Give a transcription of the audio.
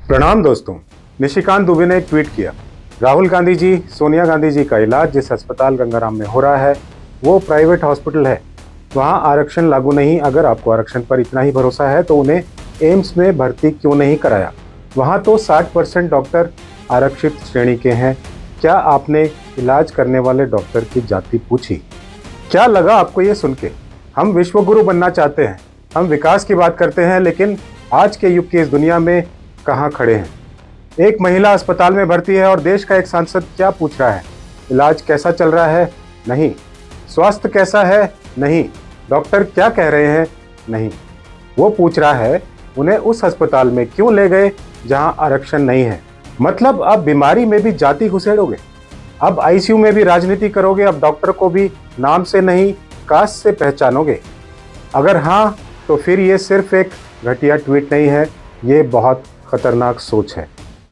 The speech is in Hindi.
प्रणाम दोस्तों। निशिकांत दुबे ने एक ट्वीट किया, राहुल गांधी जी, सोनिया गांधी जी का इलाज जिस अस्पताल गंगाराम में हो रहा है वो प्राइवेट हॉस्पिटल है, वहां आरक्षण लागू नहीं। अगर आपको आरक्षण पर इतना ही भरोसा है तो उन्हें एम्स में भर्ती क्यों नहीं कराया? वहां तो 60% डॉक्टर आरक्षित श्रेणी के हैं। क्या आपने इलाज करने वाले डॉक्टर की जाति पूछी? क्या लगा आपको ये सुन के? हम विश्वगुरु बनना चाहते हैं, हम विकास की बात करते हैं, लेकिन आज के युग की इस दुनिया में कहाँ खड़े हैं? एक महिला अस्पताल में भर्ती है और देश का एक सांसद क्या पूछ रहा है? इलाज कैसा चल रहा है? नहीं। स्वास्थ्य कैसा है? नहीं। डॉक्टर क्या कह रहे हैं? नहीं। वो पूछ रहा है उन्हें उस अस्पताल में क्यों ले गए जहां आरक्षण नहीं है। मतलब अब बीमारी में भी जाति घुसेड़ोगे, अब आईसीयू में भी राजनीति करोगे, अब डॉक्टर को भी नाम से नहीं कास्ट से पहचानोगे। अगर हाँ, तो फिर ये सिर्फ एक घटिया ट्वीट नहीं है, ये बहुत खतरनाक सोच है।